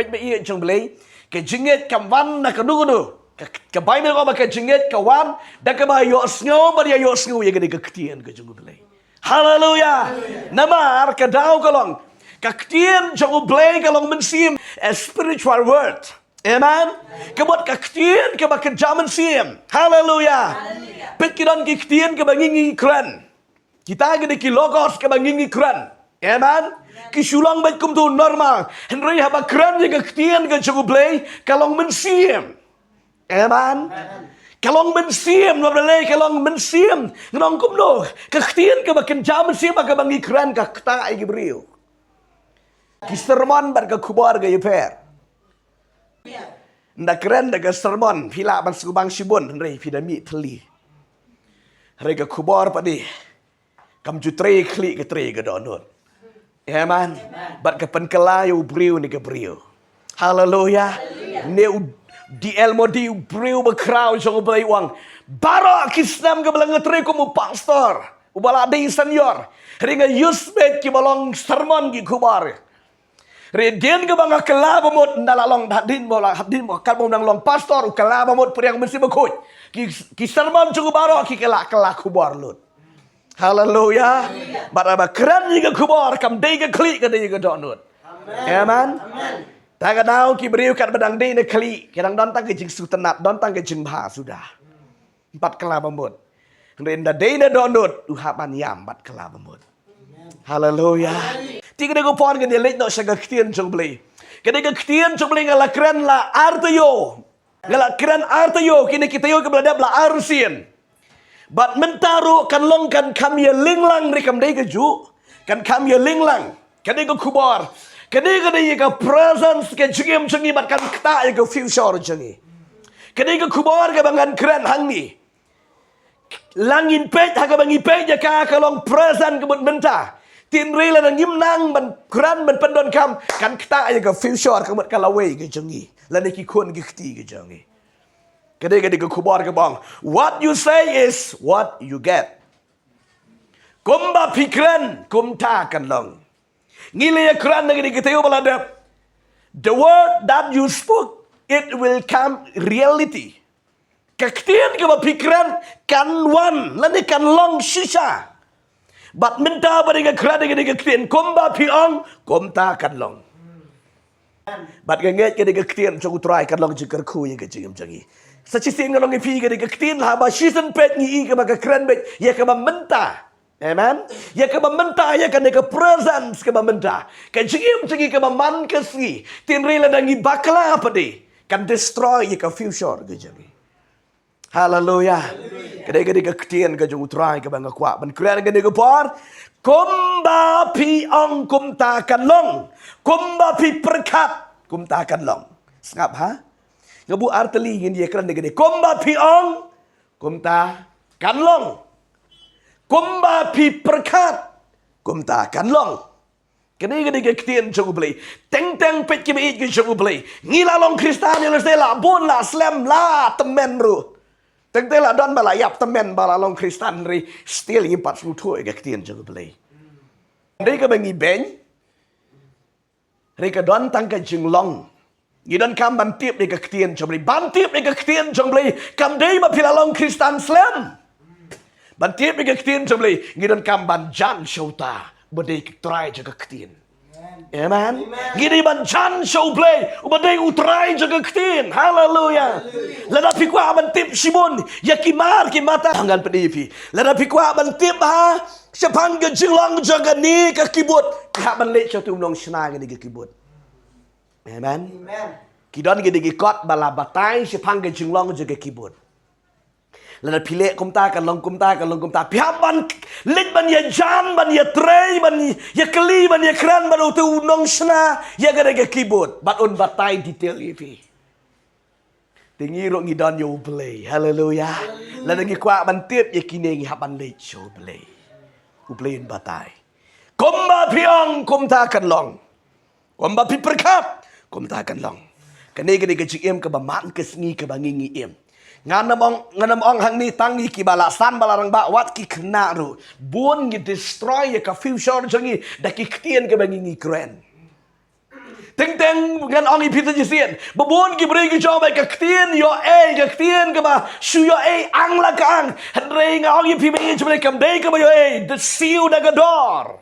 pet be iya jong belai ke jingit kam wan na kanu ke bai me ko ba ke jingit ke wan da ke ba yo sngo ba yo sngo ye ke ketien ke jong belai haleluya namar ke dau kalong ke ketien jong belai kalong mensim a spiritual word amen kebot ke ketien ke ba ke jaman sim haleluya pet kidon ke ketien ke ba ngingi kran kita gede ki logos ke ba ngingi kran amen kisulang baik kum tu normal henry haba kran ke ketien ke jong belai kalong mensim amen kalong mensim no belai kalong mensim ngong kum no ke ketien ke ba ken jaman sim ba ke ba ngi kran ka kta ai gibriu ki sermon bar ke kubar ke yeper nda keren daga sermon pila ban subang sibun rei pidami teli rei ke kubar padi kam jutre kli ke tre ke donut amen bat ke penkelayu briu ni ke briu haleluya ne di elmodi briu bekrau jong belai wang bara kisnam ke belang tre ko mu pastor ubala de senior ringa yusbet ki balong sermon ki kubar Redian ke bangga kelaba mot ndalalong hadin bola hadin mo kalbom nang long pastor kelaba mot priang mesti bekut ki sermon cukup baro ki kelak kubar lut haleluya baraba keren ni ke kubar kam dei ke klik ke dei ke donut amen taga dau ki beriu kat badang dei ne klik kadang dontang ke jing sutenat dontang ke jing bha sudah empat kelaba mot renda dei ne donut uhapan yam empat kelaba mot haleluya tiga nego pon ke dia lek no saga ketien jong beli kene ke ketien jong beli ngala keren la artayo ngala keren artayo kini kita yo ke belada bla arsien bat mentaru kan long kan kam ye linglang rekam dei ke ju kan kam ye linglang kene ke kubar kene ye ke presence ke jingem jengi bat kan kta ye ke future jengi kene ke kubar ke bangan keren hang ni langin pet ha ke bangi pet ya ka kalong present ke but menta tin ri la ngim nang ban kran ban pendon kam kan kta ai ke future ke mat kalawe ke jengi la ne ki kon ke kti ke jengi kade ke kubar ke bang what you say is what you get kumba pikran kumta kan long ngile kran ne ke teo balada the word that you spoke it will come reality kaktian ke pikran kan wan la ne kan long shisha bat minta pada kerana dengan ketien komba piang komta kan long bat genget ke dengan ketien cukup try kan long jikar ku ye ke jingam jangi sachi sing long pi ke dengan ketien ha ba season pet ni ke ba keren bet ye ke ba minta amen ye ke ba minta ye kan ke presence ke ba minta ke jingam jangi ke ba man ke si tin rela dangi bakla apa de kan destroy ye ke future ke jangi haleluya kedai ke ketien ke jung utrai ke bangga kuat ban keren ke ke por kumba pi ong kum ta kan long kumba pi perkat kum ta kan long ngap ha ngabu arteli ngin dia keren ke kumba pi ong kum ta kan long kumba pi perkat kum ta kan long kedai ke ketien jung beli teng pet ke be ke jung beli ngila long kristan yang la bon la slam la temen ru tengtela don bala yap temen bala long kristan ri still impat slutu ke ketien jeng belai ndai ke bangi ben ri ke don tang ke jeng long ni don kam ban tip de ke ketien jeng belai ban tip de ke ketien jeng belai kam dei ma pila long kristan slam ban tip de ke ketien jeng belai ni don kam ban jan shota bodai ke try je ke ketien amen gini ban chan show play ubadai utrai jaga ketin haleluya lada pikwa ban tip simon yakimar kimata hangan pedipi lada pikwa ban tip ha sepang ke jinglang jaga ni ke kibut ha ban le chatu long sna ke kibut amen kidon gede gi kot bala batai sepang ke jinglang jaga kibut lada pile kumta kan long kumta pihak ban lit ban ya jan ban ya trei ban ya keli ban ya kran ban utu nong sna ya gede ke kibut bat on batai detail ipi tingi ro ngidon yo play haleluya lada gi kwa ban tip ya kine gi haban le show play u play in batai kumba piang kumta kan long kumba pi perkat kumta kan long kane gede ke jim ke ba man ke sngi ke ba ngi em nganam ong hang ni tangi ki balasan balarang ba wat ki kena ru bun gi destroy ka future jangi da ki ktien ke bangi ni kren Teng ngan ong i pita jisien. Babon ki beri ki coba ka ktien yo ka ktien ka ba. Shu yo ang la ka ang. Henry nga ong i pita coba kam dei ka ba yo the siu da gador.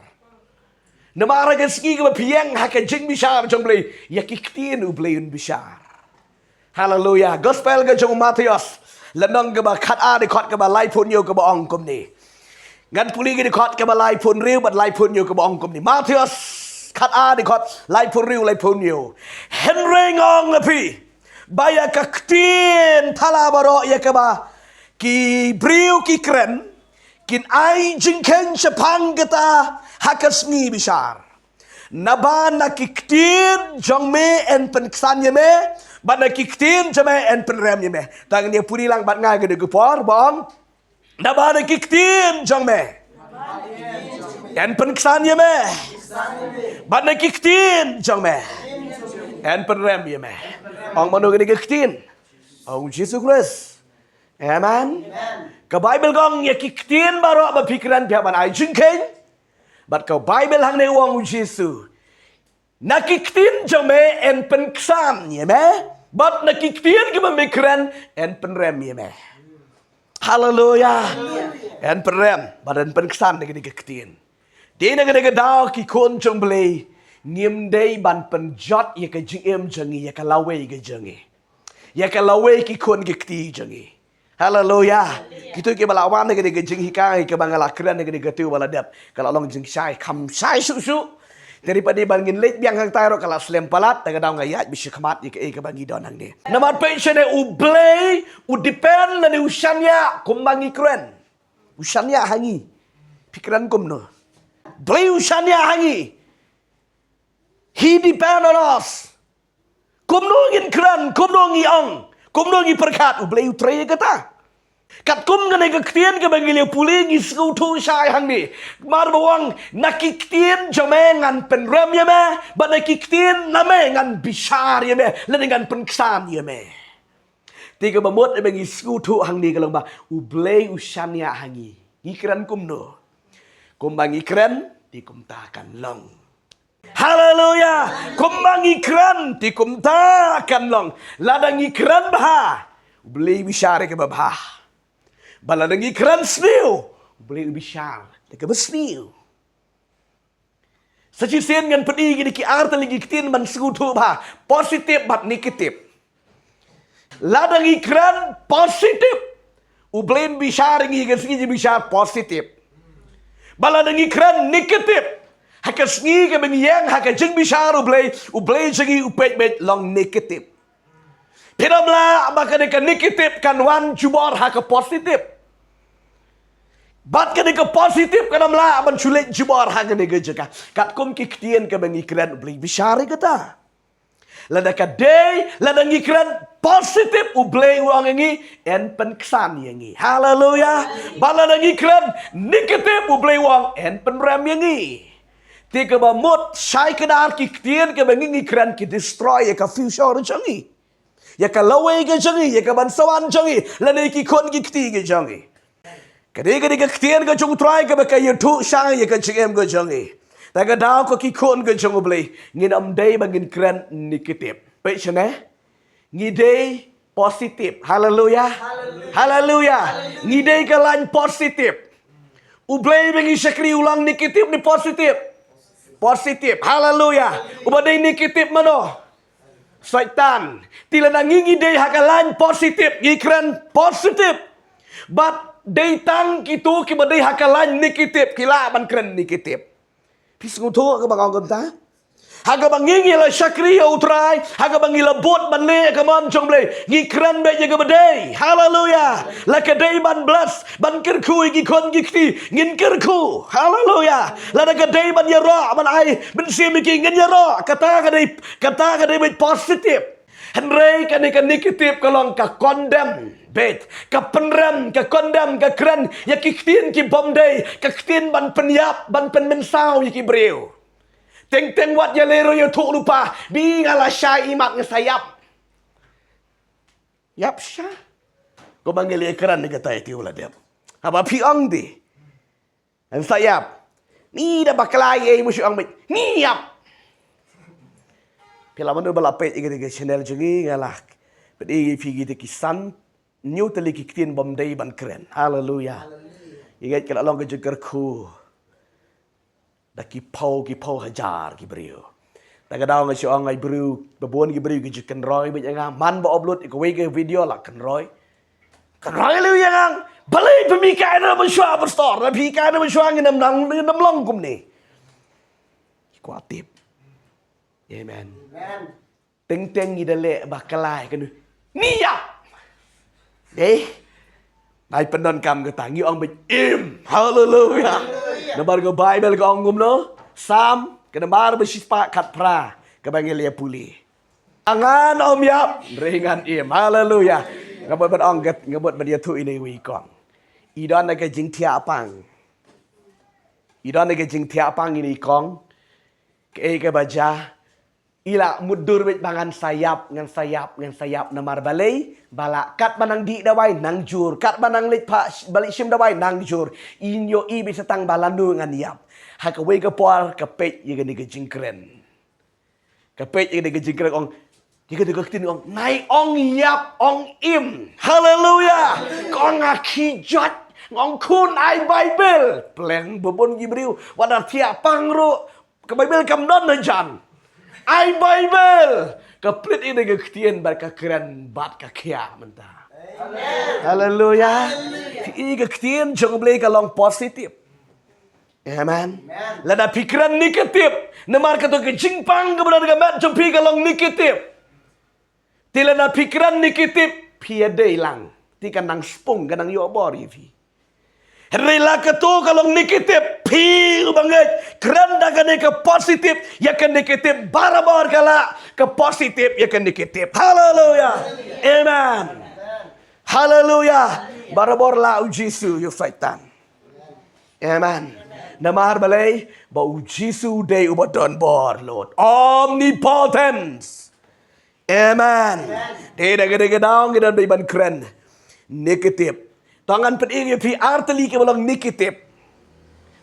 Namara ka ski ka ba piang ha ka jing bishar jong blei. Ya ki ktien u blei un bishar. Hallelujah. Gospel ka jong Matius. Lanong ka ba kat a di kot ka ba lai pun yo ka ba ong kum ni. Ngan puli ka di kot ka ba lai pun riu bat lai pun yo ka ba ong kum ni. Matius kat a di kot lai pun riu lai pun yo. Henry ngong lepi. Baya ka ktien thala baro ya ka ba. Ki briu ki kren. Kin ai jingken sepang kita hakas ni bishar. Naba na ki ktien jong me en pen ksan ye me. Bat na ki ktien jame en pen rem ye me. Tang dia puri lang bat ngai gede gupor bong. Naba na ki ktien jong me. En pen ksan ye me. Bat na ki ktien jong me. En pen rem ye me. Ong manu gede ktien. Ong Jesus Christ. Amen. Ka Bible gong ya ki ktien baro ba pikiran pihak ban ai jingken. Bat ka Bible hang ne wong Jesus. Nakiktin jame en penksan ye me. Bat nakiktin ke pemikiran en penrem ye me. Hallelujah. En penrem badan penksan de kiktin. Di na gede daw ki kon jong blei ngim dei ban penjot ye ka jingem jangi ye ka lawe ge jangi. Ye ka lawe ki kon kikti jangi. Hallelujah. Kita ke balawan de gede jing hikai ke bangala kran de gede tu baladap. Kalau long jing sai kam sai su. Daripada bangin late biang hang tayo kalau selempalat taga daw ngayat bisa kemat ke bangi donang ni. Namat pension ublay udipen na ni usanya kumbangi kren. Usanya hangi. Pikiran kumno. Blay usanya hangi. He depend on us. Kumno ngin kren, kumno ngi ong, kumno ngi perkat ublay utrey kata. Kat kum ngane ka ktien ka bangilyo puli ngi sku tu sai hang ni. Mar bawang nakiktien jame ngan penrem ye me, ba nakiktien name ngan bishar ye me, le ngan penksan ye me. Tiga bamut e bangi sku tu hang ni kalong ba ublay usania hangi. Ngikran kum no. Kum bangi kren di kum takan long. Hallelujah. Kum bangi kren di kum takan long. Ladang ikran bah. Ublay bishar ke bah. Bala nang ikran sniu. Boleh bishar. Lagi besniu. Sacisian ngan pedi gini ki arta lagi kitin man segutu bah. Positif bat negatif. Ladang ikran positif. Ublen bishar ngi kan sigi bishar positif. Bala nang ikran negatif. Hakas ngi ke bengyang hakas jeng bishar ublay sigi upet bet long negatif. Pinamla maka dekat negatif kan wan jubor haka positif. Bat kan dekat positif kan amla aban sulit jubor haka dekat jeka. Kat kum kiktien ke bengikran ubli bishari kata. Lada kadai lada ngikran positif ublay uang ini en penksan yangi. Hallelujah. Bala ngikran negatif ublay uang en penram yangi. Tiga bamut sai kedar kiktien ke bengikran ki destroy ka future jangi. Ya ka lawe ke jangi, ya ka bansawan jangi, lane ki kon ki kti ke jangi. Kade ka ktien ka jong try ka ba ka yutu sang ya ka chim ke jangi. Ta ka daw ko ki kon ke jong blei, ngin am day bangin kran negatif. Pe chane? Ngi day positif. Hallelujah. Hallelujah. Ngi day ka lan positif. Ublei bangi sakri ulang negatif ni positif. Positif. Hallelujah. Ubadai negatif mano? Syaitan tila nangingi day hakalan positif ngikran positif but day tang kitu kibadai hakalan negatif kila ban kren negatif pisngutu ka bang ta haga bangingi la syakriya utrai haga bangila bot ban le ka man chongle ngikran be jaga badai hallelujah la ka day ban bless ban kerku gi kon gikti ngin kerku hallelujah la ka day ban yara ban ai ben sim ki ngin yara kata ka day positif henry ka negatif kalong ka condemn bet ka penrem ka condemn ka kran ya kiktin ki bomday ka ktin ban penyap ban penmensau ki breu Teng wat ya lero ya tuk lupa. Di ngala syai imat ngesayap. Yap syah. Kau panggil dia keran dia kata itu lah dia. Apa piang di. Dan sayap. Ni dah bakal ayah musuh ang mit. Ni yap. Pila manu balapet iga channel jungi ngalak. Pedi pigi de kisan new tali kitin bomdai ban keren. Haleluya. Ingat kalau long kejegar ku. Daki pau hajar ki beriu. Tak ada orang yang ngai beriu babon ki beriu kejekan roy banyak man ba upload ikoi ke video lah kan roy. Kan roy lu yang balai pemikai na bersua berstor, pemikai na bersua nginam long kum ni. Kuatip. Amen. Teng idale bakalai kan. Niya. Nai pendon kam ke tangi ong im. Hallelujah. Nabar ke Bible ke ong no. Sam ke nabar bersifat kat pra ke bangelia puli. Angan om yap ringan im. Hallelujah. Ngabot bat ong get ngabot bat dia tu ini wi kong. Idon ke jing tia pang. Idon ke jing tia pang ini kong. Ke baja ila mudur bet bangan sayap ngan sayap namar balai bala kat banang di dawai nang jur kat banang lit pa balik sim dawai nang jur inyo i bisa tang balandu ngan yap ha ka we ka por ka pet ye gani ka jingkren ka pet ye gani ka jingkren ong ye ka ka tin ong nai ong yap ong im haleluya kong akijat ngong kun ai bible pleng bobon gibriu wadar tia pangro ka bible kam don na jan ai Bible kaplit ini kektian berkakran bat kakia mentah. Haleluya. Ini kektian jangan beli kalong positif. Amen. Lada pikiran negatif. Nemar kata kejingpang kebenar gamat jumpi kalong negatif. Tila na pikiran negatif piade hilang. Tika nang spung kanang yobor ifi. Rela ketu kalau negatif pi banget kerana kan ke positif ya kan negatif barabar kala ke positif ya kan negatif haleluya amen haleluya barabar la ujisu you fightan amen namar balai ba ujisu day ubadon bor lord omnipotence amen de daong kita ban keren negatif tangan peding pi arteli ke bolong negatif.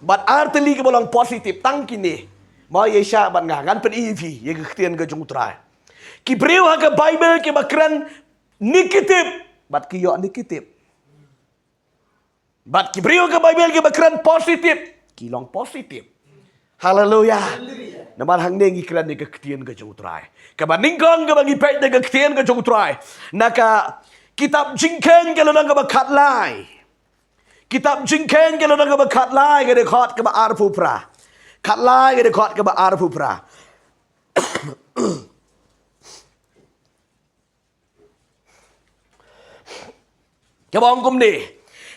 Bat arteli ke bolong positif tang kini. Ma yesha bat ngangan peding pi ye ketian ke jung trai. Ki breu ha ke Bible ke bakran negatif. Bat ki yo negatif. Bat ki breu ke Bible ke bakran positif. Ki long positif. Haleluya. Naman hang nengi kran ke ketian ke jung trai. Ka baningkong ke bagi pet ke ketian ke jung trai. Naka kitab jingken kalau nang bakat lai. Kitab jingken kalau nang bakat lai ke dekat ke ba arfu pra. Kat lai ke dekat ke ba arfu pra. Kabang kum ni.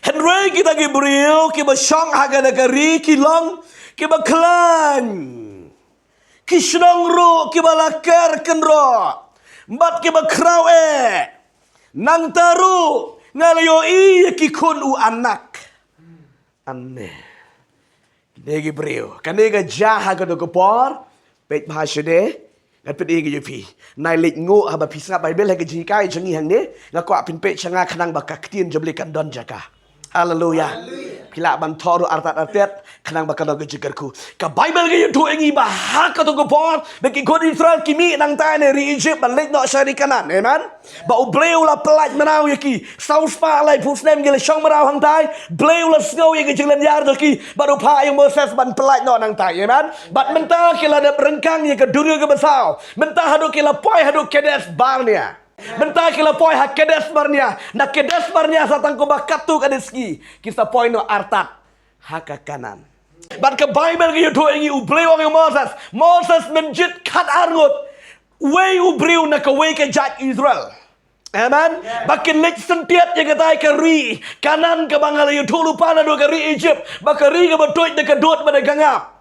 Henry kita ke beriu ke ba syang haga negeri kilong ke ba klan. Kishnong ro ke ba lakar kenro. Bat ke ba krawe. Nang taru ngalayo iya kikun u anak. Aneh. Negi brio. Kanega jaha kado kopor. Pet bahasade. Ngat pedi ge yupi. Nai lit ngo haba pisnga Bible hage jikai jangi hang ne. Ngako apin pet changa kanang bakaktin jablekan don jaka. Haleluya. Pila ban toru artat kanang bakal ge jigarku. Ka Bible ge yutu engi bahak kado kopor. Beki god Israel kimi nang tane ri Egypt ban lit no syari kanan. Amen. Ba ubleu la pelaj menau yaki. Saus pa lai pusnem ge le syong merau hang tai. Bleu la snow ye ge jenglan yar doki. Baru pa yang Moses ban pelaj no nang tai. Amen. Bat mentah kila de rengkang ye ke dunia ge besau. Mentah hadu kila poi hadu kedes barnia. Mentah kila poi ha kedes barnia. Na kedes barnia satang ko bakatu kadeski. Kisah poi no artat haka kanan. Bat ke Bible ke yutu engi ubleu ng Moses. Moses menjit kat arngut. Way ubreu na ka way ke jat Israel. Amen. Bakin lek sentiat yang kata ke ri kanan ke bangal yutu lupa na do ke ri Egypt. Bakari ke betuit na ke dot pada gangap.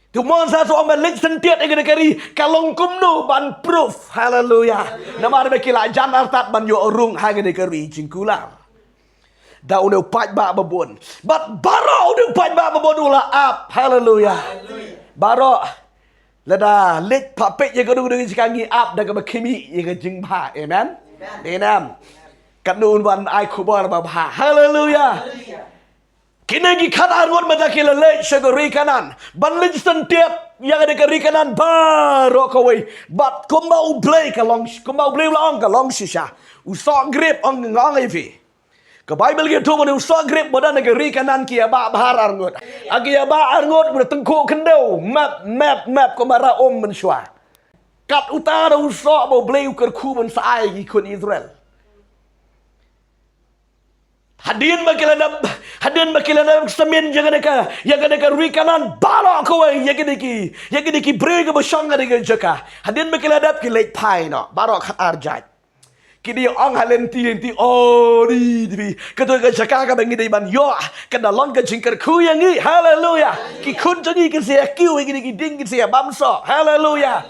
Tu Moses so amal lek sentiat yang kata ke ri kalong kumno ban proof. Hallelujah. Nama ada kila jan artat ban yo orung hang de ke ri jingkular. Da uneu pat ba babon. But baro uneu pat ba babon ula up. Hallelujah. Baro lada lek papet ye kadu dengan sekangi up da ke kimi ye ke jingba. Amen. Amen. Kadun wan ai kubar ba. Hallelujah. Kinagi kanan ngot mata kila lej syagari kanan. Ban lej sentiap yang ada kiri kanan baru kawai. Bat kumbau blay kalong kumbau blay long kalong shisha. Usok grip ong ngong ifi. Ke Bible gitu mana usok grip badan kiri kanan kia ba bahar ngot. Agi ya ba ngot udah tengkuk kendau. Map kemara mensyua. Kat utara usok bau blay uker kuman saai ikut Israel. Hadian makilanab semen yang ada ri kanan balok kau yang deki brega bersang ada jaka. Hadian makilanab kilek pai no barok arjat. Kini ang halenti di ketua jaka ka bangi ban yo kada long ka jingkar ku yang ni haleluya. Ki kun jangi ki sia kiu ki ding ki sia bamso haleluya.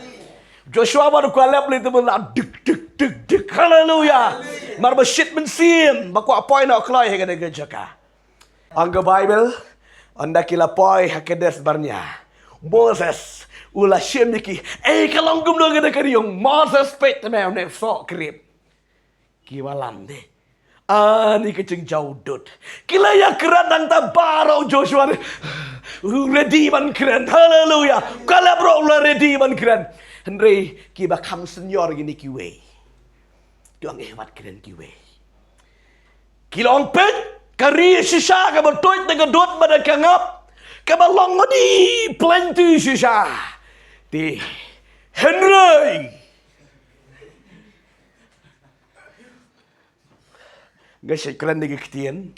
Joshua baru kalap itu mula duk haleluya. Marba shit mensim baku apoy nak kelai hega dega jaka. Angga Bible anda kila poy hakedes barnya. Moses ula shim niki kalong gumno gede kariong Moses pet me ne sok krip. Kiwalam de. Ani kecing jaudut. Kila ya keran nang tabaro Joshua. Ready man keren. Haleluya. Kala bro ready man keren. Henry kiba kam senior gini kiwe. Tuang hebat keren kiwe. Kilong pet kari shisha ka bertoit dengan dot pada kangap. Ka balong di plenty shisha. Ti Henry. Guys, keren dengan ketien.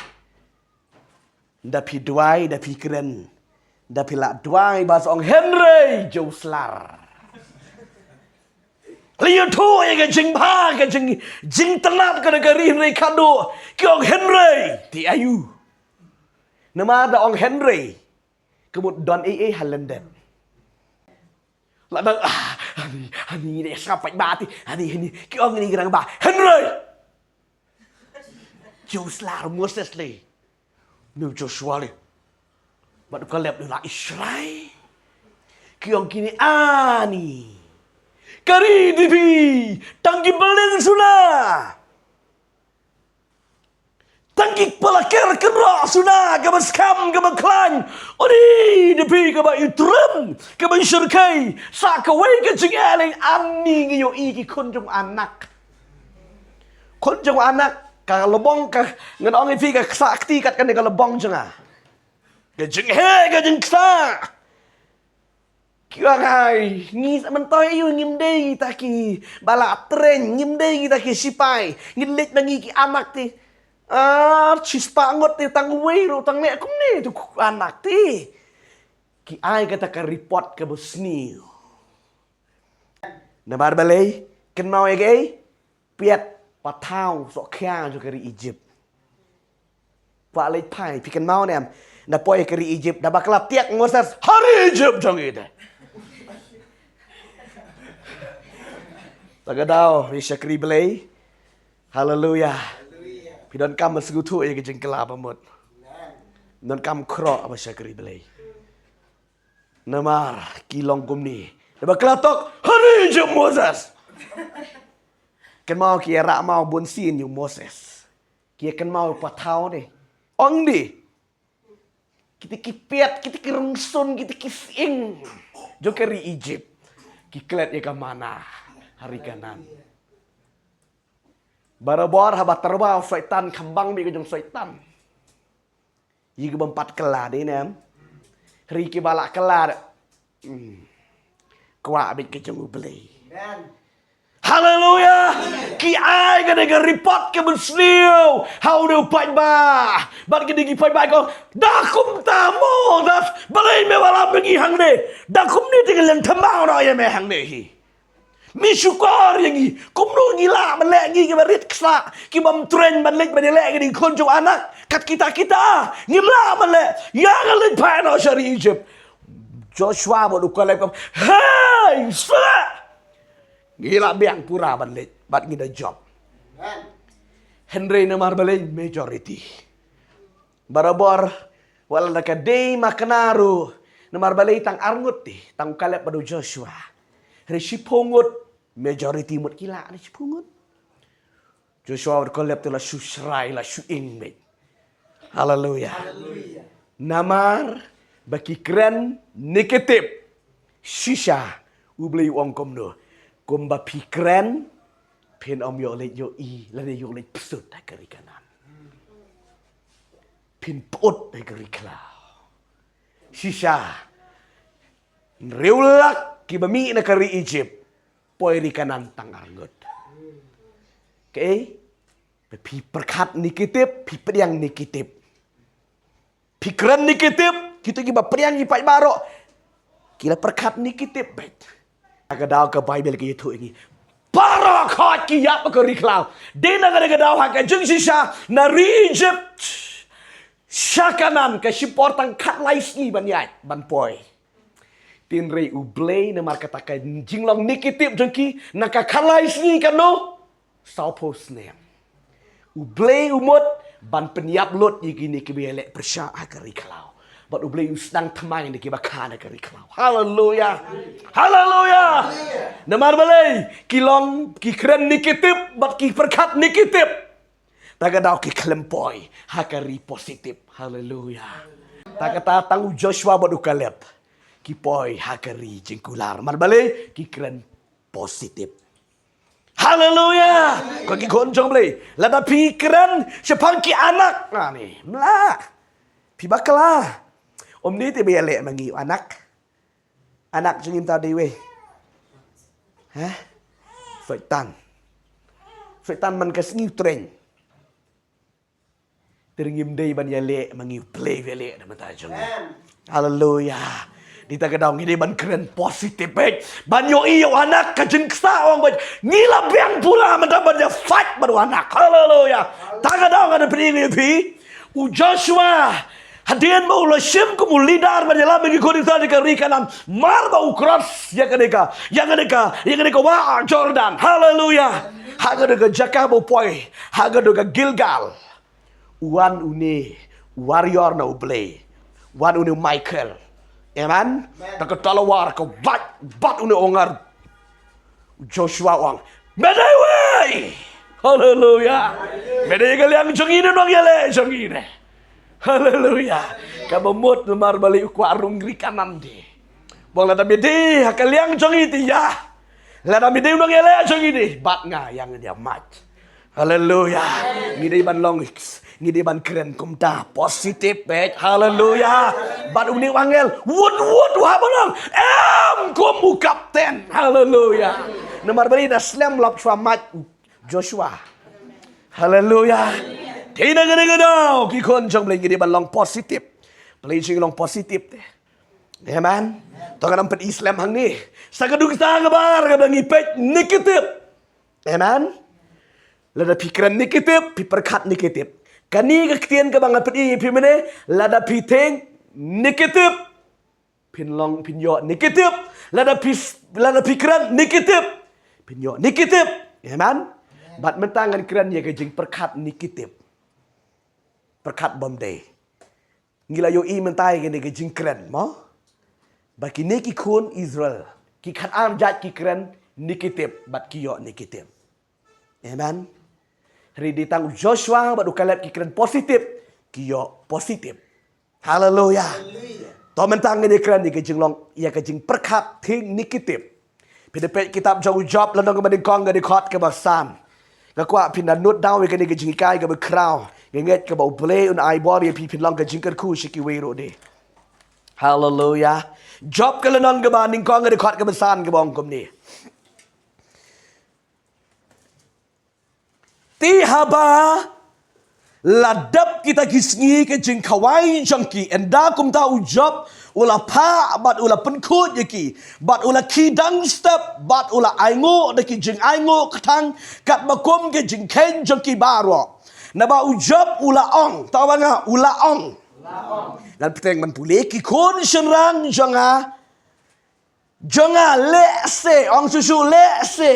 Dapi duai, dapi keren. Dapi lak duai basong Henry Joslar. Lihat tu yang jeng bah, jeng tenat ke negeri Henry kado, kiong Henry ti ayu. Nama ada ong Henry, kemud don Halenden. Lalu ani ini sampai bati, ani kiong ini gerang bah Henry. Joslar Moses le, nu Joshua le, batu kalep la Israel. Kiong kini ani. Kari dibi tangki beleng sunah. Tangki pelakir kerak sunah ke skam ke klan. Odi dibi ke itrum ke syurkai sakawai ke jingaleng ani ngiyo iki kunjung anak. Kunjung anak ka lebong ka ngadong ifi ka sakti kat kan ka lebong jenga. Ke jinghe ke jingsa. Kira hai ngi mentoy yu ngimdei taki bala tren ngimdei taki sipai ngilit nangi ki anak ti cispa ngot ti tang wei tang nek kum ni tu anak ti ki ai kata ka report ke Bosnia na bar balai kenau e gei piat patau sok kya jo kari Egypt pa le pai pi kenau nem na poi kari Egypt da bakla tiak Moses hari Egypt jong ite Tagadao, Risha Kriblay. Hallelujah. Pidon kam segutu ya kejeng kelapa mut. Don kam kro apa Kriblay. Namar kilong kumni. Daba klatok hari je Moses. Kan mau kia rak mau bonsin yung Moses. Kia kan mau patau deh. Ong di. Kita kipiat, kita kirungsun, kita kising. Jokeri Egypt. Kiklet ya ke mana? Hari kanan. Barabor habat terbau syaitan kembang bi kejong syaitan. Yiga bempat kelar deh nem. Riki balak kelar. Kuat bi kejong ubeli. Haleluya. Ki ai ka dega report ke Bosnia. How do pai ba? Bat ke digi pai ba ko. Dakum tamo das balai me wala bengi hang de. Dakum ni tinggal yang tembang ro ya me hang de hi. Mi syukur yang ni, kumno gila melek ni kebarit kesak, kibam tren melek melek ni konjo anak kat kita ngimla melek, yang lek pano syari Egypt. Joshua bodu kalep, hey, sala, gila biang pura melek, bat ngida job. Henry namar melek majority. Barabor, wala nakadei makanaru, namar melek tang arngut ti, tang kalep bodu Joshua. Resi pungut majority mut kila resi pungut. Joshua berkolab tu la susrai la suing bet. Hallelujah. Namar baki kren negatif. Shisha ubli wong kom do. Kom ba pi kren pen om yo le yo i la ne yo le psut ta kari kanan. Pin pot ta kari klau. Shisha reulak ki bami na kari Egypt. Poi ri kanan tangar ngut. Okay? Pi perkat negatif, pi periang negatif. Pikiran negatif, kita kiba periang ipai barok. Kila perkat negatif bet. Agadaw ka Bible ka itu ini. Barok hot ki yap ka riklau. Dina agadaw ka jeng sisa na Egypt. Syakanan ka siportang kat laisni banyai ban poi. Tin rei ublei na markata ka jinglong negatif jengki na ka kat laisni kan no. Saupos nem. Ublei umut ban peniap lot yi gini kibelek persya akari kalau. Bat ublei sedang temai ni kibakana akari kalau. Haleluya. Haleluya. Namar balai kilong ki keren negatif bat ki perkat negatif. Tagadau ki klempoi hakari positif. Haleluya. Takata tangu Joshua bat ukalep. Ki poi hakari jengkular. Mar balai ki keren positif. Haleluya. Kau ki konjong boleh. Lada pikiran sepangki anak. Nah ni. Melah. Pi bakala. Om ni te belek mangi anak. Anak jengim tadi weh. Hah? Syaitan. Syaitan man kesengiu tren. Teringim dei ban yalek mangi play velek nama tajong. Haleluya. Dita kadang ini ban keren positif baik. Ban yo iyo anak kajen kesa orang baik. Ngila biang pula mendapat dia fight baru anak. Haleluya. Tak kadang ada pening pi. Joshua hadian mau lasim ku lidar banyalah bagi kau di kiri kanan. Mar bau cross ya kadeka. Ya kadeka wah Jordan. Haleluya. Haga dega Jakabo poi. Haga dega Gilgal. Wan une warrior na ublay. Wan une Michael. Amen. Tak talawar ke bat une ongar Joshua wang. Medai. Haleluya. Medai kalian jongine dong yale jongine. Haleluya. Kamu mut lemar balik ku arung rikanan di. Bang lada bedi kalian jongiti ya. Lada bedi dong yale jongine. Bat nga yang dia mat. Haleluya. Ngide ban longix. Ngide ban keren kumta positif bet. Haleluya. Ban uni wangel. Wood wabanang. Kumu kapten. Haleluya. Nomor beri dah slam lap selamat Joshua. Haleluya. Tidak gede-gede. Kikon jong beli ngide ban long positif. Beli jing long positif deh. Amen. Tolong nampak Islam hang ni. Sakaduk sa kabar kadang ipet negatif. Amen. Lada pikiran negatif, piperkat negatif. Kani kektian ke bangat peti pimene lada piteng negatif. Pinlong pinyo negatif. Lada pikiran negatif. Pinyo negatif. Amen. Bat mentangan keran ya kejing perkat negatif. Perkat bomday. Ngila yo i mentai kene kejing keran mo. Baki neki kun Israel. Ki kan am jat ki keran negatif bat kiyo negatif. Amen. Hari ditang Joshua baru kalap kikiran positif. Kiyo positif. Haleluya. Toh mentang ini keren di kejing long. Ia kejing perkat ting negatif. Pidapet kitab jauh job landong ke kong ke dekot ke basan. Kakwa pindah note down ke kejing ikai ke berkrau. Genget ke bau play un ai body pi pinlong ke jingker ku shiki wero de. Haleluya. Job ke landong ke banding kong ke dekot ke basan ke bongkom ni. Tihaba ladap kita kisngi ke jeng kawai jangki enda kum tahu job ula pa bat ula penkut yaki bat ula kidang step bat ula aingo deki jeng aingo ketang kat makum ke jeng ken jangki baro naba job ula ong tahu banga ula ong dan peteng menpule ki kon senrang jonga lese ong susu lese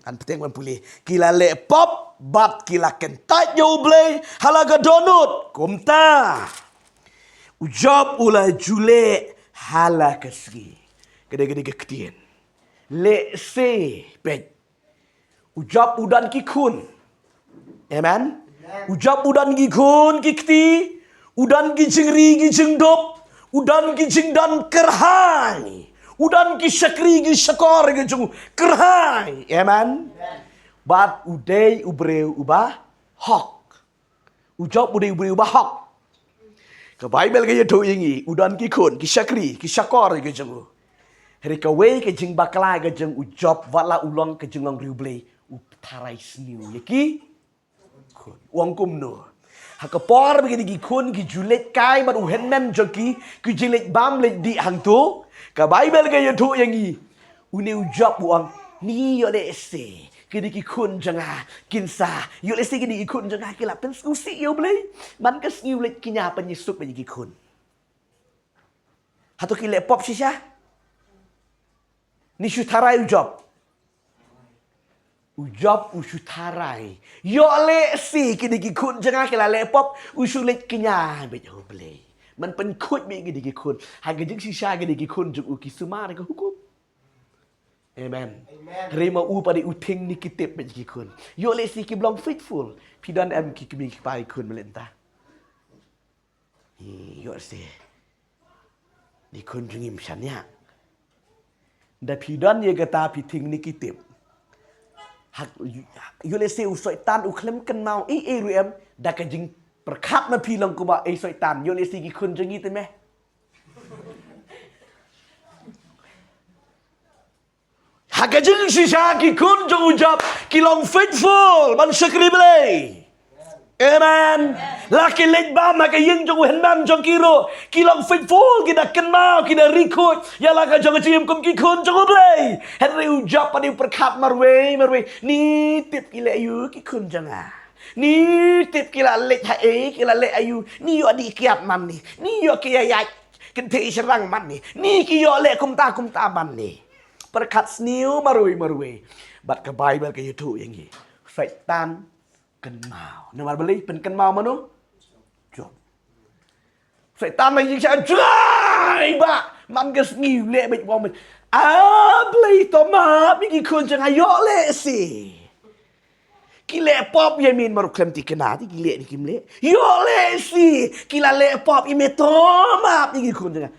kan peteng menpule kila le pop bat kila kentat yo blay halaga donut kumta ujob ula jule hala kesgi gede-gede kektien le se pet ujob udan kikun amen ujob udan kikun kikti Udan kijing ri kijing dop. Udan kijing dan kerhai. Udan ki syakri ki syakor kijing kerhai. Amen. But uday ubreu ubah hok. Ujab uday ubreu ubah hok. Ke Bible ke tu ingi. Udan ki kun ki syakri ki syakor kijing. Hari kawai kijing baklai kijing ujab wala ulang kijing ang riublay. Tarai sniu yaki. Uang kumno. Hakapor begini gikun gijulet kai bar uhen men joki gijulet bam let di hang tu. Ka Bible ke tu yang i. Une ujab uang ni yo le se. Kini gikun janga kinsa. Yo le se kini gikun janga kila pen skusi yo blay. Man ka sniu let kinya penyisup bagi gikun. Hatu kile pop shisha. Ni syutarai ujab. Ujab usyutarai. Yo le si kini gikun jangan kila le pop usulit kinya bejo beli. Man pen kut mi kini gikun. Haga jeng sisa kini gikun jeng uki sumar ke hukum. Amen. Rima u pada uting ni kitip bejo gikun. Yo le si ki belum faithful. Pidan em ki kami pai kun melentah. Yo si. Dikun jengim syanya. Da pidan ye kata piting ni kitip. Yo le se usoi tan uklem kan mau ruem da ka jing perkat na pi lang ko ba soi tan yo le se gi kun jing ite me ha ka jing shisha ki kun jong ujab ki long faithful man syakri belai. Amen. Laki lek bam ka ying jong hen bam jong kiro ki long faithful kita kan mau kita record ya la ka jong chim kum ki kun jong blai henry ujab pada perkat marwe ni tip kila ayu ki kun jong ni tip kila lek ha kila lek ayu ni yo di kiat man ni yo ki ya kan te serang man ni ki yo lek kum ta man ni perkat sniu marwe bat ka Bible ka YouTube yang ni syaitan kan mau. Nama beli pen kan mau mano. Jom. Syaitan lagi saya jai ba. Man gas ngiu le bej wong men. Beli to ma bigi kun jang ayo le si. Kile pop yemin maru klem ti kena ti gile ni kimle. Yo le si. Kila le pop ime to ma bigi kun jang.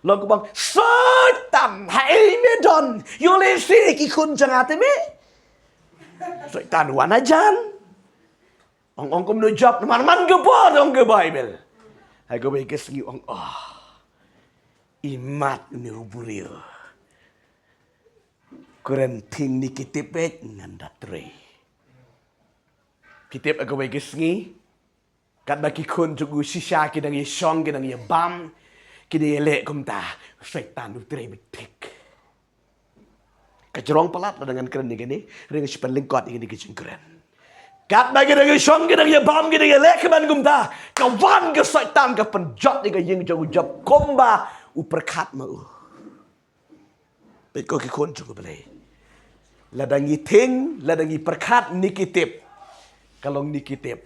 Long ko bang syaitan hai me don. Yo le si ki kun jang ate me. Syaitan wana jan. Ong kom no job man ke pa dong ke Bible. Hai ko ke sgi ong imat ni ubrio. Kuren ting ni kitipet ngandatre. Kitip aku ke sgi kat baki kun jugu sisa ki dang ye song ki dang ye bam ki de le kom ta setan utre betik. Kajrong pelat dengan keren ni gini ring sipan lengkot ini ke jengkeren. Kat bagi dengan syong kita ya bam kita ya lek man gumta kawan ke syaitan ke penjat ni ke yeng jauh jap komba uperkat mau bet ko ki kon juga boleh ladangi ting ladangi perkat nikitip kalau nikitip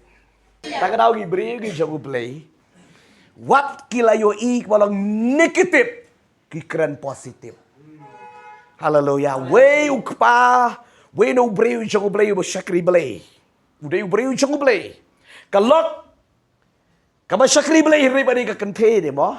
tak tahu gi beri gi jauh boleh wat kila yo i walang nikitip ki keren positif haleluya we ukpa we no beri jauh boleh bo syakri boleh udah beri ujung boleh. Kalau kamu syakri boleh hari pada ke kente deh mo.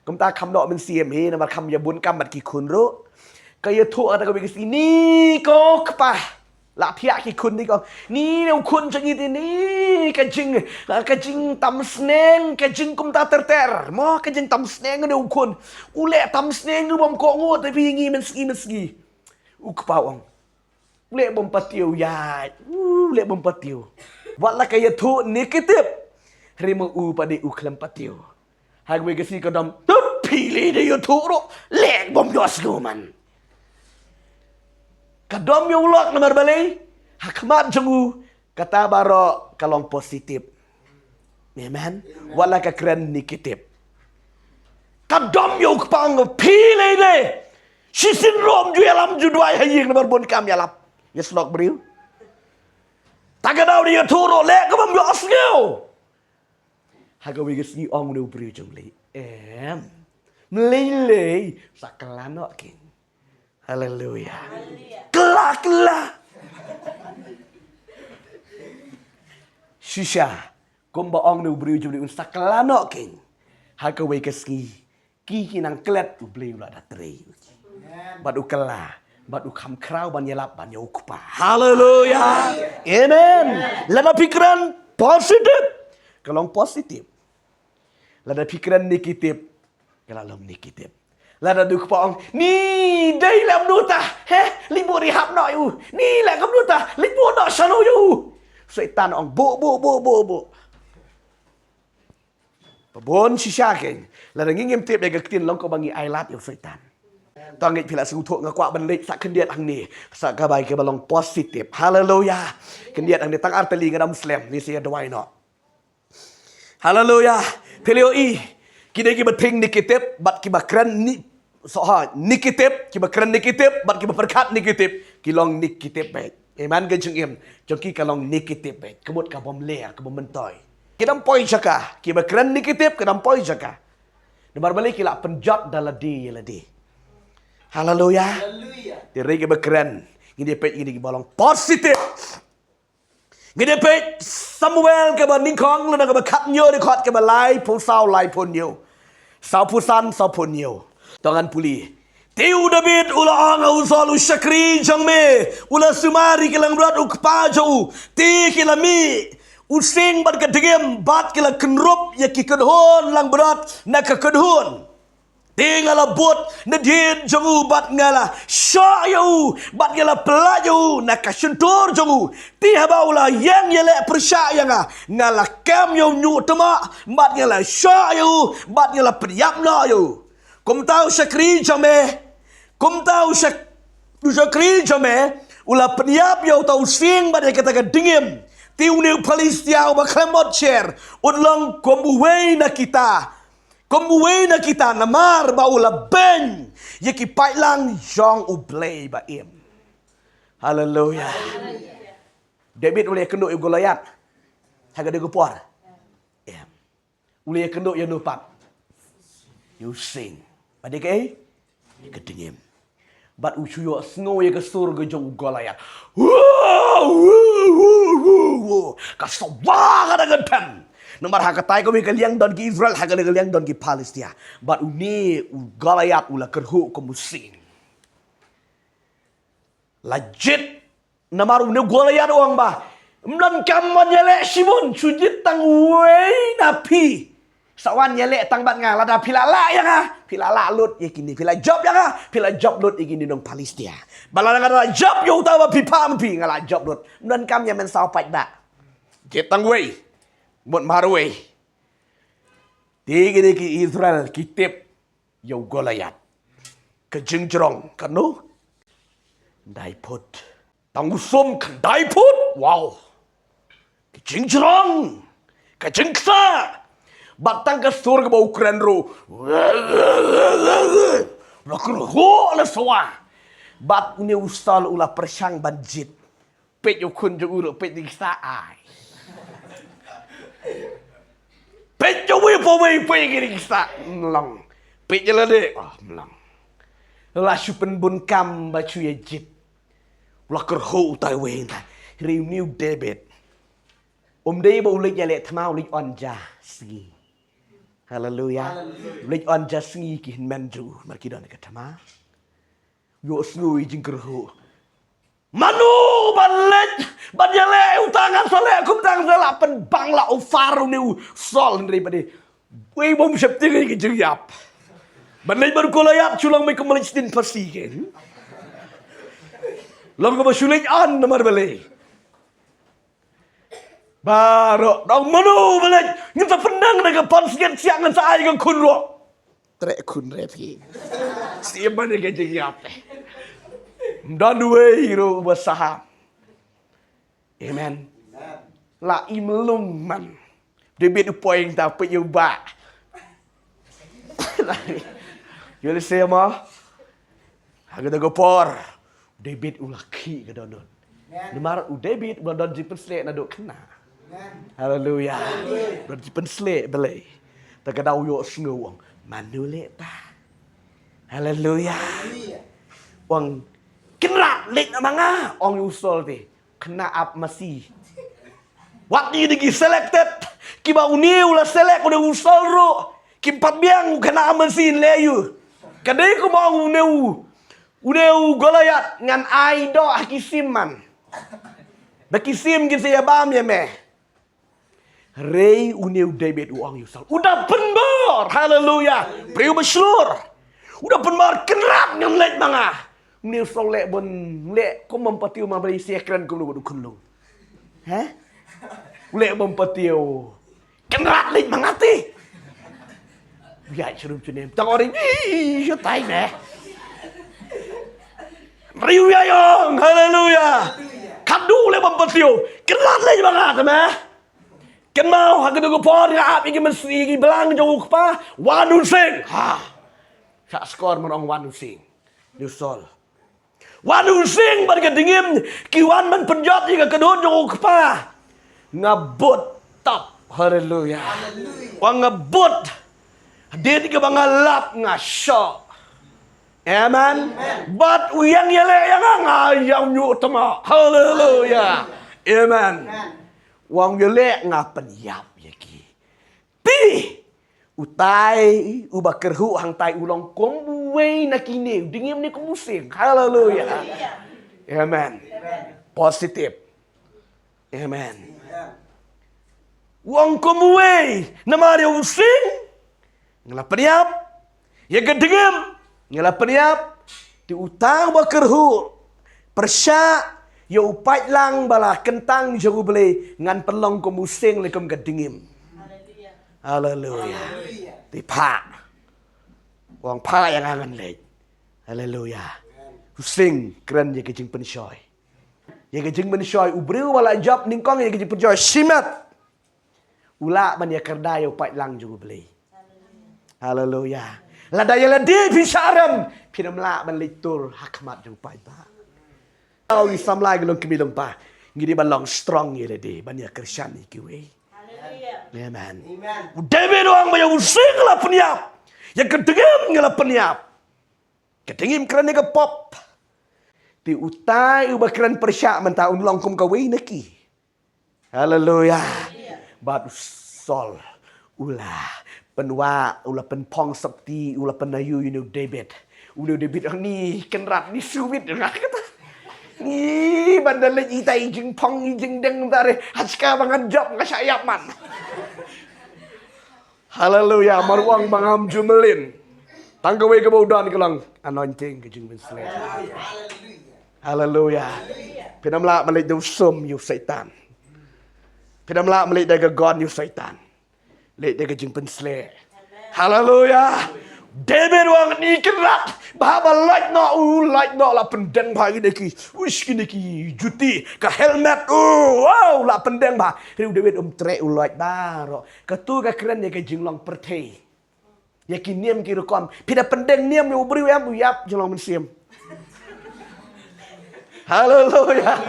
Kamu tak kamu nak mensiam nama kamu ya bun kamu ki kunro. Kaya tu ada kamu ni kau kepah. Latihan ki kun ni kau. Ni nak kun jangan ini kajing tam seneng kajing kamu tak terter. Mo kajing tam seneng ada ukun. Ulek tam seneng tu bom kau ngut tapi ingi menski. Ukpawang. Lek bompatiu ya. Lek bompatiu. Wala kaya tu nikitip. Rima pada uklam patiu. Hagwe kasi kadam. Pilih dia tu ro. Lek bom dos luman. Kadam yung ulok nomor balay. Hakmat jangu. Kata baro kalong positif. Amen. Wala ka keren nikitip. Kadam yung pang pilih dia. Sisin rom jualam judwai haying nomor bon kam yalap. Ya slok beriu. Tak ada dia turo lek ke membios ngeu. Haga wiges ni ong nu beriu jongli. Melilei sakelano kin. Haleluya. Kelak. Shisha Kumba ong nu beri juli un sakalano king. Haka wei keski. Ki kinang klet u beli ula datri. Bat u kala. Bat u kam krau ban yelap ban yokupa. Haleluya. Amen. Lada pikiran positif. Kalau positif. Lada pikiran negatif. Kalau negatif. Lada du kupa ong. Ni day lam nuta. Libu rihab no yu. Ni la kam nuta. Libu no shano yu. Syaitan ong bo. Pabon shisha ken. Lada ngingim tip ya ketin long ko bangi ailat yu syaitan. Tong ngit pila suthuk ngakwa ban lek sak kendiat hang ni. Sak kabai ke balong positif. Haleluya. Kendiat hang ni tang arteli ngada muslim ni sia dawai no. Haleluya. Pelioi. Kini kita ting negatif, bat kita keren ni soha negatif, kita keren negatif, bat kita berkat negatif, kilong negatif baik. Amen ke jengim. Jengki kalong negatif baik. Kemut kabom lea, kabom mentoy. Kita poin jaka, kita keren negatif, kita poin jaka. Nomor balik kita penjat daladi ladi. Haleluya. Diri kita keren. Ini pet ini balong positif. Ini pet Samuel ke ban ningkong lana ke ban kat nyo di kot ke ban lai pun sao lai pun nyo. Sao pusan sao pun nyo. Tangan puli. Tiu David ula anga usol usyakri jang me. Ula sumari kilang berat ukpa jau. Ti kilami. Using bat kedegem bat kila kenrup ya ki kedhon lang berat na ke kedhon. Tinggal bot nadien jangu bat ngala syak yau bat ngala pelaju nak kasuntur jangu ti habaula yang yele persyak yang ngala kam yau nyu tema bat ngala syak yau bat ngala priap na yau kum tahu syakri jame kum tahu syakri jame ula priap yau tahu sing bat kata dingim ti uniu Palestia ba klemot cher udlang kombuwe na kita Kombuwe na kita namar baula ben yaki pailang jong ublay ba im. Haleluya. David ule kenduk yu Goliat. Haga de gopor. Em. Ule kenduk yu nupat. Yu sing. Pada ke? Kedengem. Bat ucuyo sngo ya ke surga jong Goliat. Kasawa kada gedem. Nomor hakatai kami kaliang don ki Israel hakale kaliang don ki Palestia. But uni Goliat ula kerhu ko musin. Lajit namar uni Goliat uang ba. Mlan kamon yele Simon sujit tang wei napi. Sawan yele tang bat ngala da pilala ya nga. Pilala lut yakini pila job ya nga. Pila job lut yakini dong Palestia. Balana ngala job yo utawa pipa mpi ngala job lut. Mlan kam ya men sao pat ba. Jit tang wei. Mut marwe. Tiga ki Israel kitip yau Goliat. Kejengjerong kanu. Daiput. Tangusum kan daiput. Wow. Kejengjerong. Kejengsa. Batang ke surga bau keren ro. Lakuruh le sawa. Bat uni ustal ula persang banjit. Pet yukun jo uro pet diksa ai. Pet jo wi po wi pe gini kisa melang. Pet je lade. Melang. La supen bun kam bacu ye jit. La kerho utai we na. Renew David. Day ba ulit yale tama ulit onja singi. Hallelujah. Ulit onja singi ki menju markidon ka tama. Yo snui jing kerho. Manu balet banjale utangan sole kum tang sala pen bangla ufaru niu sol daripada we bom septi ke jeriap banlej baru kolayap culang me kemelistin pasti kan long ko basulit an nomor bale baru dong manu balet nyata pendang dengan ponsian siangan sai ke kun ro trek kun repi siapa ni ke jeriap dan dua hero bersaham. Amen. La imelung man. David poing ta pe yo ba. Yo le sema. Haga da gopor. David ulaki ka donon. Nemar David don jipen slek na dok kena. Haleluya. Don jipen slek bele. Ta ka dau yo sngo wong. Manule ta. Haleluya. Wong kena lek manga ong usol te kena up masih. What you digi selected Kiba uniu la selek udah usol ro. Kimpat biang kena amesin leyu. Kadai ko mau uneu golayat ngan ai do akisiman. Bakisim gitu ya bam ya meh. Rei uneu David uang yusal. Udah penbor. Haleluya. Priu berselur. Udah penbor kenrat ngam lek manga. Uneu sol lek bon lek ko mempatiu mabri sekran ko lu kunlung. Hah? Lek mempatiu. Kenrat lek mangati. Ya serum cunem. Tang orang ih tai meh. Riu ya yong. Haleluya. Kadu le mempatiu. Kenrat lek mangati meh. Kan mau hak tu por ya ap iki mesti iki belang jauh pa wanu sing. Ha. Sak skor menong wanu sing. Nyusol. Wanu sing bar kedingim kiwan man penjot iki kedon jauh pa. Ngabut top. Haleluya. Wang ngabut. Dia tiga bangalap ngasyok. Amen. But uyang yele yang ngayang nyu tama. Haleluya. Amen. Wang yele ngapen yap yaki. Pi utai ubakerhu hang tai ulong kombuwe nakine dingim ni kumusing. Haleluya. Amen. Positif. Amen. Wang kombuwe namari using ngelapen yap. Ya gedengem ngelapen yap di utang bakerhu persya ya upai lang bala kentang jago beli ngan pelong ko musing lekom gedengim. Haleluya. Di pa. Wang pa yang angan lej. Haleluya. Using keren ya kejing pensyoy. Ya kejing pensyoy ubriu bala job ningkong ya kejing pensyoy simat. Ula man ya kerdaya upai lang jago beli. Haleluya. Ladaya ladi bisaram. Pinamla man litur hakmat jago upai ba. Au isamlai gelong kimilong pa. Ngidi balong strong ye ladi banyak Kristen ikiwe. Haleluya. Amen. David orang bayang using lah peniap. Yang kedengim ngala peniap. Kedengim kerana ke pop. Ti utai ubakran persyak mentah unlong kum kawe neki. Haleluya. Bat sol ulah penwa ulah penpong sakti ulah penayu David. David ni kenrat ni suwit dengar kata. Ni bandal itai jeng pong jeng deng dari haska bangan job ngasayap man. Haleluya maruang bangam jumelin. Tanggawe ke baudan kelang anointing ke jeng bensle. Haleluya. Pinamla malik dusum yu setan. Pinamla malik daga God yu setan. Lek daga jeng bensle. Haleluya. David wang ni kerat bahaba like no la pendeng pagi deki wish kini ki juti ka helmet wow la pendeng ba riu David tre like baro ketu ka keren ya ke jinglong pertei ya ki niam ki rekom pida pendeng niam yo beri am yap jinglong mensiam. Haleluya.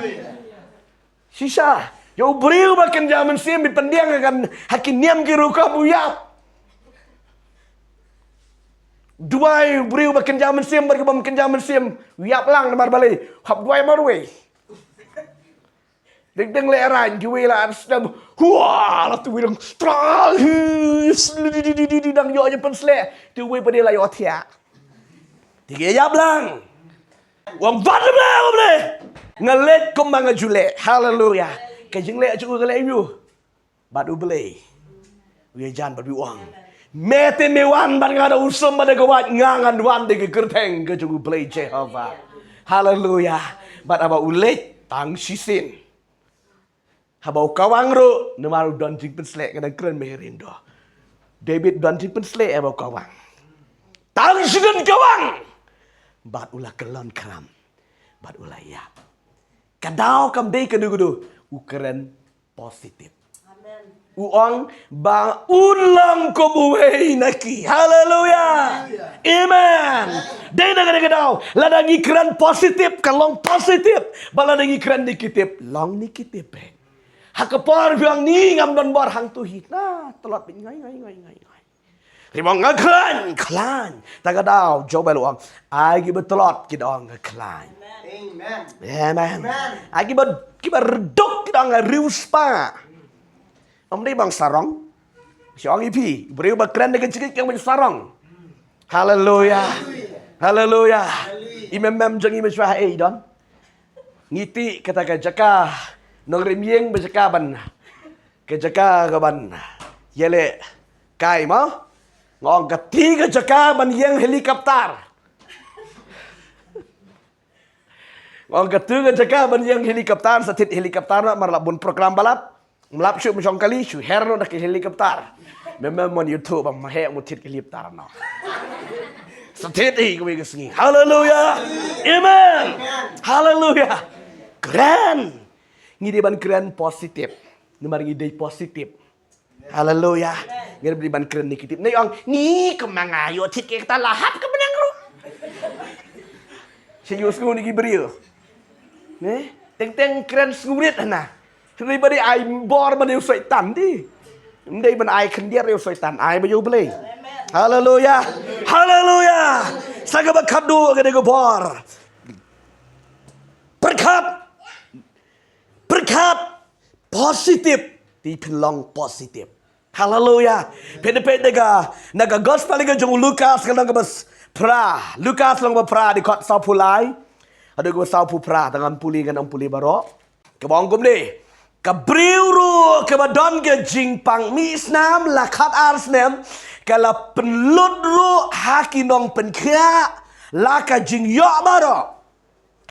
Sisa yo beri makin jaman siam di pendeng akan hakin niam ki rekom yap. Duai beriu makin jaman sim berkebam makin jaman sim wiap lang namar balai hab duai marwe deng le aran juwe la sedam wah la tu wirang stral di dang yo je pensle tu we pade la yo tia tiga yap lang wang vadem la obre ngalet kumbang jule haleluya ke jing le chu le yu badu bele we jan badu wang mete mewan ban ngada usum pada kawat ngangan wan de gerteng ke jugu play Jehovah. Haleluya. Bat aba ulet tang sisin. Habau kawang ro nemaru don jing penslek kadang keren meherindo. David don jing penslek abau kawang. Tang sisin kawang. Bat ulah kelon kram. Bat ulah yap. Kadau kam dei kedu-kedu ukeren positif. Uang bang ulang kobuhei naki. Haleluya. Amen. Dai naga dau. Ladangi keren positif kalong positif. Baladangi keren dikitip long nikitip. Hakapar biang ni ngam don bar hang tuhit. Nah, telat ngai. Rimong ngaklan, klan. Taga dau jobel uang. Agi betelot kidong ngaklan. Amen. Agi bad kibar redok kidong riuspa. Om ni bang sarong, Siang ipi, beriu bakran dengan cikik yang sarong. Haleluya. Haleluya. Imam jangi meswah don. Ngiti kata kajaka nong rimyeng bajaka ban. Kajaka kaban. Yele kai mo. Ngong ketiga jaka ban yang helikopter. Ngong ketiga jaka ban yang helikopter satit helikopter marlabun program balap. Melap syuk macam kali syuk herno nak helikopter. Memang mon YouTube bang mahek mutit helikopter no. Satit kau sengi. Haleluya. Amen. Haleluya. Keren. Ngide ban keren positif. Nomor ngide positif. Haleluya. Ngide ban keren negatif. Ni ang ni kemangayo tit kita lahap ke benang ru. Serius ngau ni beriu. Ne? Teng keren ngurit na. Daripada ai bor ban eu syaitan di. Ndai ban ai kendiar eu syaitan. Ai ba eu boleh. Haleluya. Haleluya. Saga bakat du ke dego bor. Berkat positif di pelong positif. Haleluya. Pede-pedega naga gospel ga jong Lukas kan naga bas pra. Lukas lang ba pra di kot sau pulai. Ada go sau pu pra dengan puli kan puli baro. Kebongkum deh. Kabriuru kebadon ke jingpang mi isnam lakat arsnem kala penludru hakinong penkia laka jing yo baro.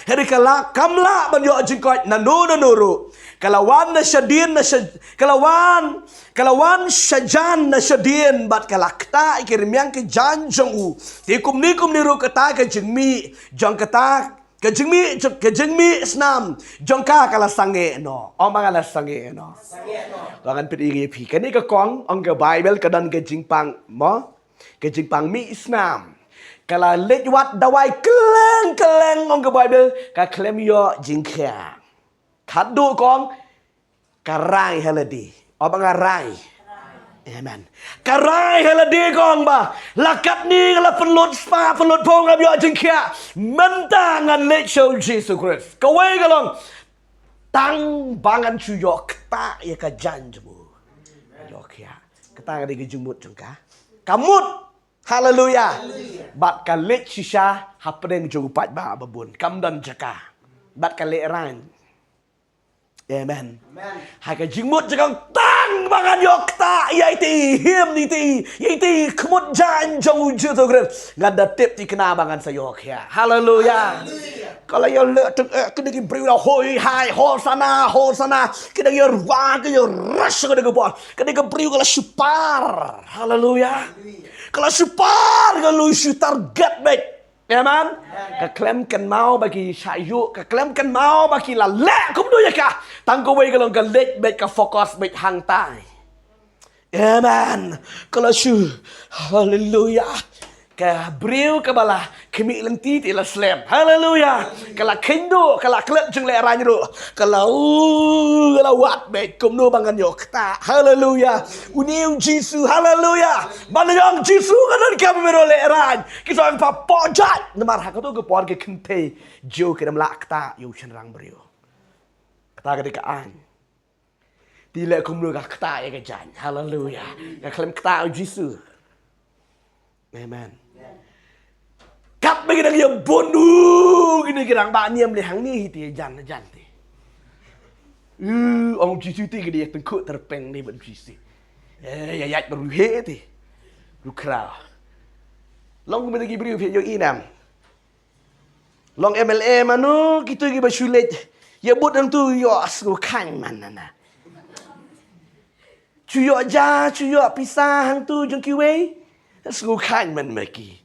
Hari kala kamla ban yo jingkoi nanuru kalawan na syadin na kalawan syajan na syadin bat kalakta ikirmyang ke janjong u tikum nikum niru kata ke jingmi jong kata Kejengmi senam jongka kala sange no omang kala sange no wangan pedi pi kani ka kong ong ke bible kadan ke jingpang mo ke jingpang mi isnam kala lejwat dawai keleng ong ke bible ka klem yo jingkha khadu kong karai haladi omang karai amen. Karai haladi kong ba. Lakat ni kala penlut spa penlut pong abyo jengkia. Mentangan let show Jesus Christ. Kawai kalong tang bangan cuyo keta ya ka janjmu. Yo kia. Keta ngadi gejumut jengka. Kamut. Haleluya. Bat ka let shisha hapeng jupat ba babun. Kamdan jaka. Bat ka let ran. Amen. Hai ka jingmut jakang tang bangan yok ta yaiti him ni ti yaiti kemut jan jong uju tu kren ngada tip ti kena bangan sayok ya. Haleluya. Kalau yo le tuk kena ki beri hoi hai hosana kena yo wa ke yo rush ke de bol kena ke beri kala supar. Haleluya. Kalau supar kalau su target baik. Amen. Keklem kan mau bagi sayu, keklem kan mau bagi lalek kum do ya ka. Tangko wei kalau galet baik ka fokus baik hang tai. Amen. Kalau su haleluya. Ka briu ka bala kemi lenti ti la slam. Haleluya. Kala kendo kala klet jeng le ran ru. Kala wat baik kum do bangan yo ta. Haleluya. Uniu Jisu haleluya. Banayong Jisu kan ka mero le ran. Kita ang pa pojat. Namar ha ka to ke por ke kente jo ke dam lak ta yo chen rang briu. Kata ka de ka an. Ti le kum do ka ta ya ka jan. Haleluya. Ka klem ta Jisu. Amen. Kap bagi dah yang bondu gini kirang banyak melihat ni hiti jan ti. Orang Jisu ti gini tengkuk terpeng ni bagi Jisu. Ya beruhe ti. Rukra. Long kami lagi beri video inam. Long MLA manu kita lagi bersulit. Ya buat yang tu yo asru kan mana na. Cuyo pisah hang tu jeng kiwei. Asru kan man maki.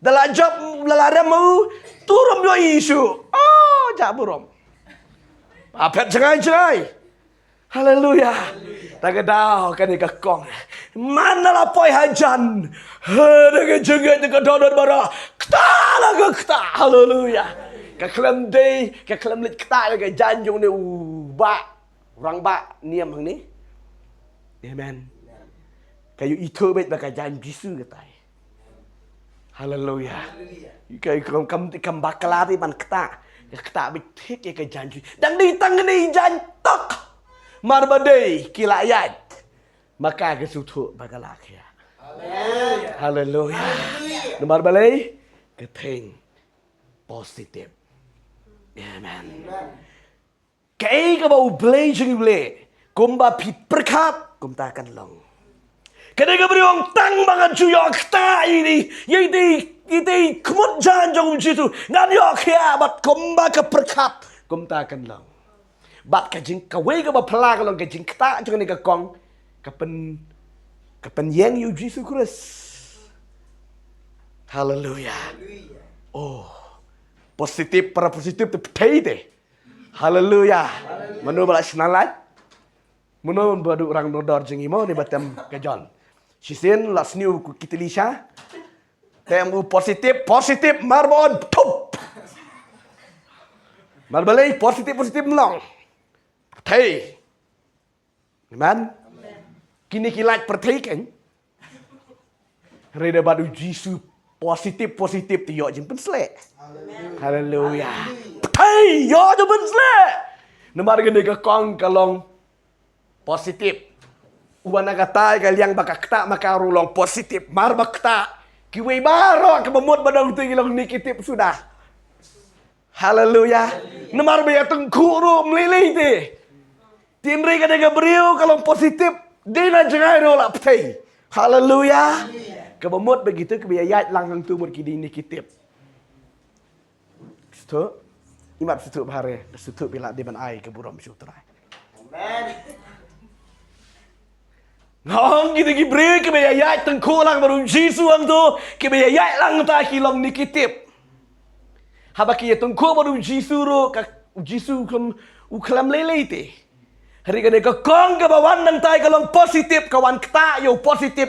Dalam job lalara mau turun yo isu. Oh, jaburom. Apet cengai. Haleluya. Tagadau kan ika kong. Mana lah poi hajan. Dengan jengat dengan donor bara. Kta. Haleluya. Kaklem day, kaklem lit kta ke janjung ni ba. Orang ba niam hang ni. Amen. Kayu itu bet baka jan Jisu katai. Haleluya. Kai kam bakalati man kta. Kta bet hik ke janji. Dang di tang ni jan tok. Marbadai kilayat. maka kesutu bagalak ya. Haleluya. Nomor balai keteng positif. Amen. Kay ka ba ublay jeng ublay kumba pit perkat kumta kan long. Kada ka beriong tang mga juyok ta ini yiti kumut jan jong jitu ngan yok ya bat kumba ka perkat kumta kan long. Bat ka jing ka we ka ba pala ka long ka jing ta jong ni ka kong kapan yang yu Yesus Kristus. Haleluya. Oh, positif para positif tu petai deh. Haleluya. Manu balak senalat. Manu badu orang nodor jengi mau ni batam kejon. Sisin las new kita lisha. Temu positif marbon tup. Marbalai positif melong. Petai. Amen. Kini kilat petai kan. Reda badu Yesus positif tu yo jempen selek. Haleluya. Hey, yo jempen selek. Nomor gede ke kong kalong positif. Uwana kata kaliang bakakta makarulong positif. Mar bakta. Kiwe baro kebemut badang tu ilong nikitip sudah. Haleluya. Nomor baya tengkuru melilih te. Tinri gede ke beriu kalong positif. Dina jangai rola petai. Haleluya. Kebemut begitu kebiayaan langang tu berkidi nikitip. Situ, imat situ bahare, situ bila di ban ai ke buram syutrai. Amen. Ngong kita gibri kebiayaan tengku lang baru Yesus ang tu kebiayaan lang ta kilong nikitip. Habaki tengku baru Yesus ro ka Yesus kem uklam lelete. Hari kene ka kong ka bawan nang tai kalong positif kawan kta yo positif.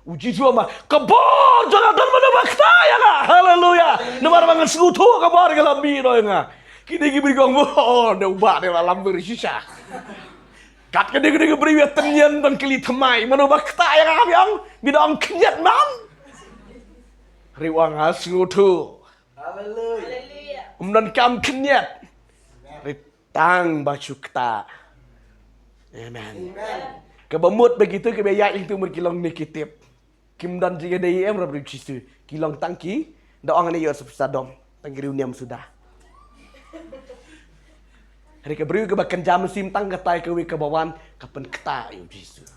Uji suama kabor jangan mana bakta ya nga. Haleluya. Nomor mangan sekutu kabar ke lambi no nga. Kini gibri kong oh de ubah de lam berisisa. Kat kene kene gibri ya tenyan dan kili temai mana bakta ya nga yang bidang kenyat man. Riwang sekutu. Haleluya. Dan kam kenyat. Ritang bacukta. Amen. Kebemut begitu kebiayaan itu berkilong nikitip. Kim dan jika day em rabu Yesus kilong tangki doang ni yo sadom tanggiriu niam sudah. Hari kebriu kebakan jam sim tang katai kewi kebawan kapan keta yo Yesus.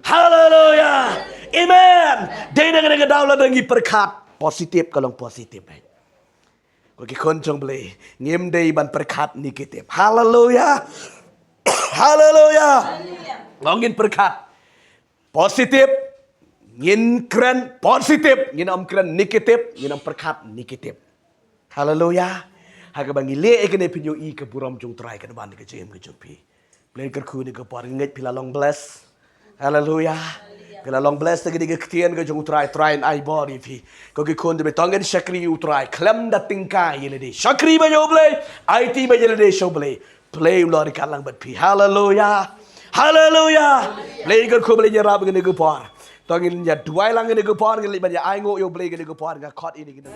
Haleluya. Amen. Day dengan daula dangi perkat positif kalong positif. Oke koncong beli ngim day ban perkat nikitip. Haleluya. Haleluya. Ngongin perkat positif. Ngin keren positif, ngin om keren negatif, ngin om perkat negatif. Haleluya. Haga bangi le ekene pinyo I ke buram jung try ke ban ke jem ke jopi. Play kerku ni ke par nget pila long bless. Haleluya. Pila long bless tagi ke ketian ke jung try and I body fi. Ko ke kon de betongen shakri u try klem da tingka yele de. Shakri ba yo play, IT ba yele de show play. Play lori kalang bat pi. Haleluya. Haleluya. Play kerku play nyerap ke ke par. Tongin ya duai lang ini gepar ngelik banyak aingo yo beli gini gepar ngakot ini gini.